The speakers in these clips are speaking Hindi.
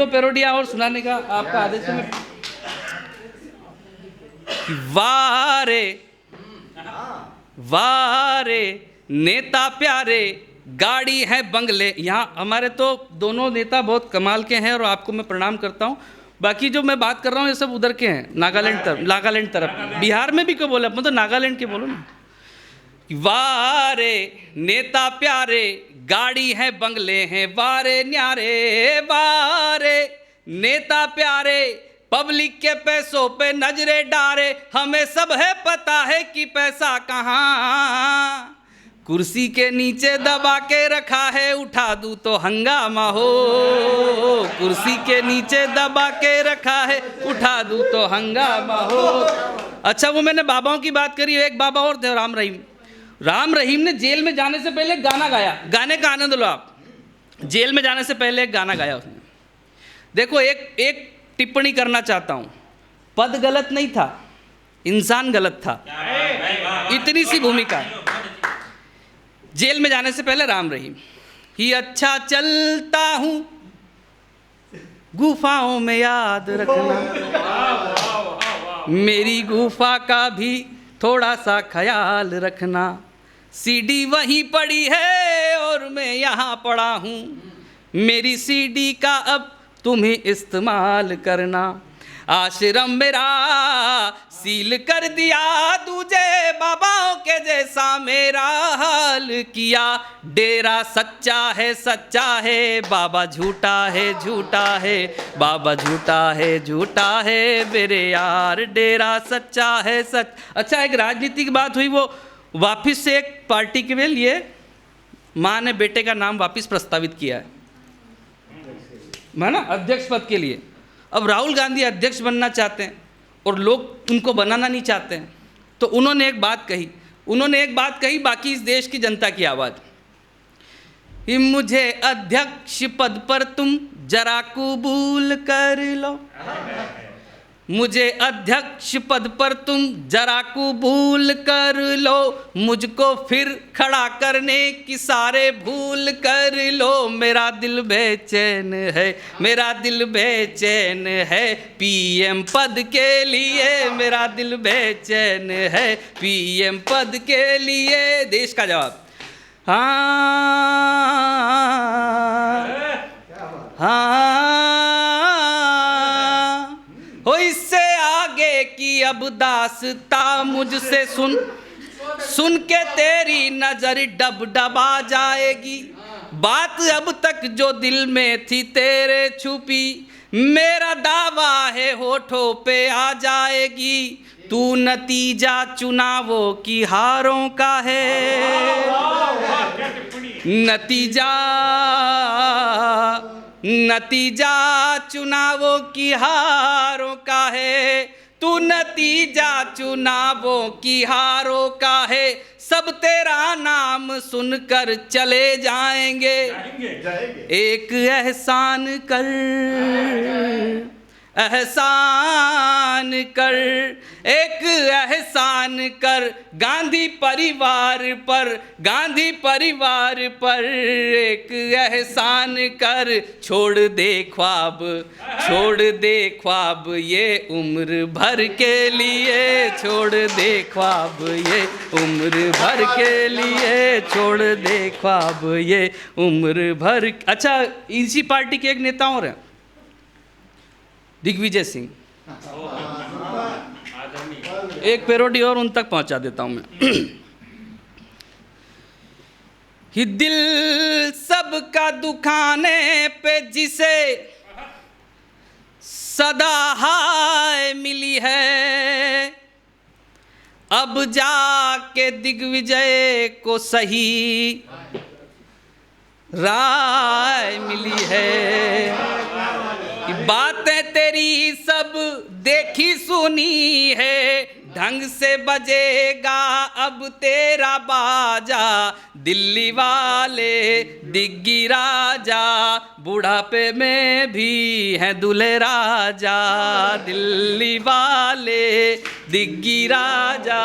दो पेरोडिया और सुनाने का आपका आदेश है। वारे वारे नेता प्यारे, गाड़ी है बंगले। यहाँ हमारे तो दोनों नेता बहुत कमाल के हैं और आपको मैं प्रणाम करता हूँ। बाकी जो मैं बात कर रहा हूँ ये सब उधर के हैं, नागालैंड तरफ। बिहार में भी क्यों बोला, मतलब नागालैंड के बोलो ना। वारे नेता प्यारे, गाड़ी है बंगले हैं, वारे न्यारे वारे नेता प्यारे, पब्लिक के पैसों पे नजरे डारे, हमें सब है पता है कि पैसा कहाँ, कुर्सी के नीचे दबा के रखा है, उठा दूं तो हंगामा हो, कुर्सी के नीचे दबा के रखा है, उठा दूं तो हंगामा हो। अच्छा, वो मैंने बाबाओं की बात करी, एक बाबा और थे राम रहीम ने जेल में जाने से पहले गाना गाया। गाने का आनंद लो आप। जेल में जाने से पहले एक गाना गाया उसने। देखो, एक टिप्पणी करना चाहता हूं, पद गलत नहीं था, इंसान गलत था, इतनी सी भूमिका। जेल में जाने से पहले राम रहीम ही अच्छा चलता हूं, गुफाओं में याद रखना, मेरी गुफा का भी थोड़ा सा ख्याल रखना, सीडी वहीं पड़ी है और मैं यहाँ पड़ा हूँ, मेरी सीडी का अब तुम्हें इस्तेमाल करना, आश्रम मेरा सील कर दिया, दूजे बाबाओं के जैसा मेरा हाल किया, डेरा सच्चा है बाबा झूठा है बाबा झूठा है मेरे यार, डेरा सच्चा है सच। अच्छा, एक राजनीतिक बात हुई, वो वापिस से एक पार्टी के लिए माँ ने बेटे का नाम वापिस प्रस्तावित किया है ना, अध्यक्ष पद के लिए। अब राहुल गांधी अध्यक्ष बनना चाहते हैं और लोग उनको बनाना नहीं चाहते हैं, तो उन्होंने एक बात कही, बाकी इस देश की जनता की आवाज़, मुझे अध्यक्ष पद पर तुम जरा कबूल कर लो, मुझे अध्यक्ष पद पर तुम जरा कबूल कर लो, मुझको फिर खड़ा करने की सारे भूल कर लो, मेरा दिल बेचैन है पीएम पद के लिए, मेरा दिल बेचैन है पीएम पद के लिए। देश का जवाब, हो इससे आगे की अब दास्ता मुझसे सुन के तेरी नजर डबडबा जाएगी, बात अब तक जो दिल में थी तेरे छुपी, मेरा दावा है होठों पे आ जाएगी, तू नतीजा चुनावों की हारों का है, नतीजा चुनावों की हारों का है, तू नतीजा चुनावों की हारों का है, सब तेरा नाम सुनकर चले जाएंगे, एक एहसान एक एहसान कर गांधी परिवार पर एक एहसान कर, छोड़ दे ख्वाब ये उम्र भर के लिए, छोड़ दे ख्वाब ये उम्र भर के लिए, छोड़ दे ख्वाब ये उम्र भर। अच्छा, इसी पार्टी के एक नेता और हैं, दिग्विजय सिंह। एक पैरोडी और उन तक पहुंचा देता हूं मैं। ही दिल सबका दुखाने पे जिसे सदा हाय मिली है, अब जाके दिग्विजय को सही राय मिली है, बातें तेरी सब देखी सुनी है, ढंग से बजेगा अब तेरा बाजा, दिल्ली वाले दिग्गी राजा, बुढ़ापे में भी हैं दूल्हे राजा, दिल्ली वाले दिग्गी राजा,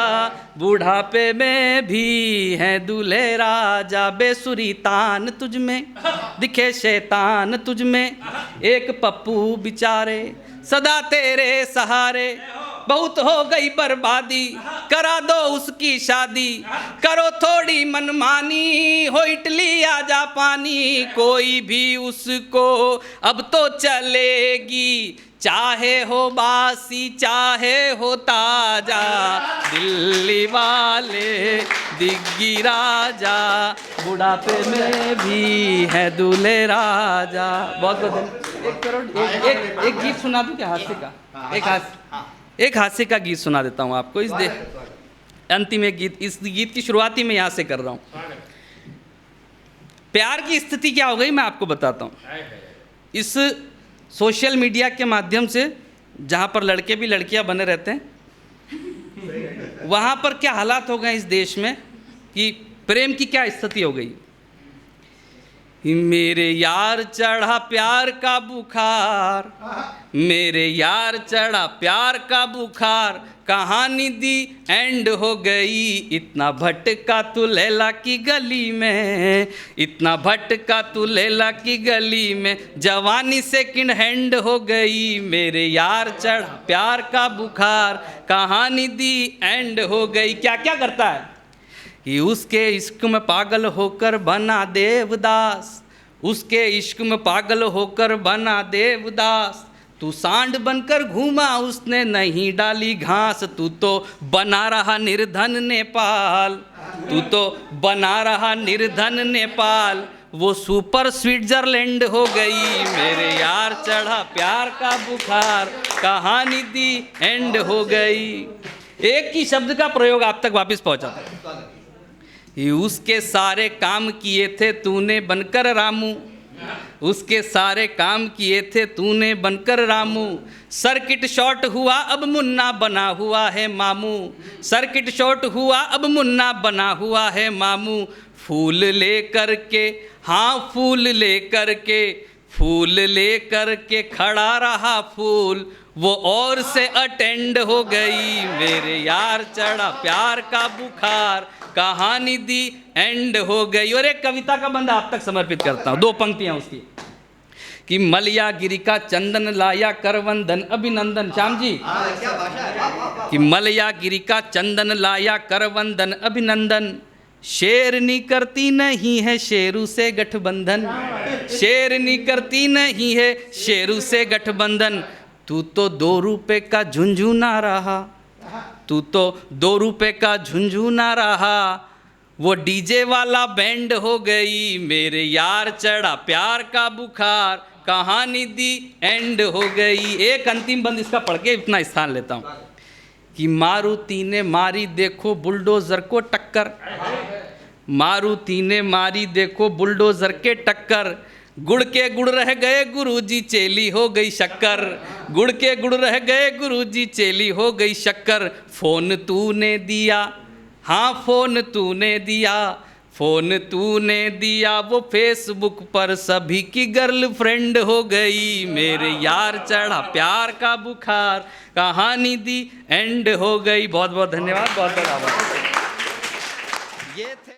बुढ़ापे में भी हैं दूल्हे राजा। बेसुरी तान तुझ में दिखे शैतान तुझ में, एक पप्पू बिचारे सदा तेरे सहारे, बहुत हो गई बर्बादी करा दो उसकी शादी, करो थोड़ी मनमानी हो इटली आ जापानी, कोई भी उसको अब तो चलेगी, चाहे हो बासी चाहे हो ताजा, दिल्ली वाले दिग्गी राजा, बुढ़ापे में भी है दूल्हे राजा। बहुत बहुत 1 करोड़। एक गीत सुना दूं क्या हास्य का? एक हास्य का गीत सुना देता हूँ आपको। इस अंतिम एक गीत, इस गीत की शुरुआती मैं यहाँ से कर रहा हूँ। प्यार की स्थिति क्या हो गई मैं आपको बताता हूँ। इस सोशल मीडिया के माध्यम से जहाँ पर लड़के भी लड़कियाँ बने रहते हैं, वहाँ पर क्या हालात हो गए इस देश में कि प्रेम की क्या स्थिति हो गई। मेरे यार चढ़ा प्यार का बुखार, मेरे यार चढ़ा प्यार का बुखार, कहानी दी एंड हो गई, इतना भटका तू लैला की गली में, इतना भटका तू लैला की गली में, जवानी सेकंड हैंड हो गई, मेरे यार चढ़ा प्यार का बुखार, कहानी दी एंड हो गई। क्या क्या करता है कि उसके इश्क में पागल होकर बना देवदास, उसके इश्क में पागल होकर बना देवदास, तू सांड बनकर घूमा उसने नहीं डाली घास, तू तो बना रहा निर्धन नेपाल, तू तो बना रहा निर्धन नेपाल, वो सुपर स्विट्जरलैंड हो गई, मेरे यार चढ़ा प्यार का बुखार, कहानी दी एंड हो गई। एक ही शब्द का प्रयोग आप तक वापस पहुंचा। उसके सारे काम किए थे तूने बनकर रामू, उसके सारे काम किए थे तूने बनकर रामू, सर्किट शॉर्ट हुआ अब मुन्ना बना हुआ है मामू, सर्किट शॉर्ट हुआ अब मुन्ना बना हुआ है मामू, फूल ले करके हाँ फूल ले करके, फूल ले करके खड़ा रहा फूल, वो और से अटेंड हो गई, मेरे यार चढ़ा प्यार का बुखार, कहानी दी एंड हो गई। और एक कविता का बंद आप तक समर्पित करता हूँ, 2 पंक्तियाँ उसकी कि मलिया गिरी का चंदन लाया करवंदन अभिनंदन। श्याम जी कि मलिया गिरी का चंदन लाया करवंदन अभिनंदन, शेरनी करती नहीं है शेरू से गठबंधन, शेरनी करती नहीं है शेरू से गठबंधन, तू तो 2 रुपए का झुंझुना रहा, तू तो 2 रुपए का झुंझुना रहा, वो डीजे वाला बैंड हो गई, मेरे यार चढ़ा प्यार का बुखार, कहानी दी एंड हो गई। एक अंतिम बंद इसका पढ़ के इतना स्थान लेता हूँ कि मारुति ने मारी देखो बुलडोजर को टक्कर, मारुति ने मारी देखो बुलडोजर के टक्कर, गुड़ के गुड़ रह गए गुरुजी चेली हो गई शक्कर, गुड़ के गुड़ रह गए गुरुजी चेली हो गई शक्कर, फोन तूने दिया हाँ फोन तूने दिया, फोन तूने दिया, वो फेसबुक पर सभी की गर्लफ्रेंड हो गई, मेरे यार चढ़ा प्यार का बुखार, कहानी दी एंड हो गई। बहुत बहुत धन्यवाद, बहुत बहुत आभार। ये थे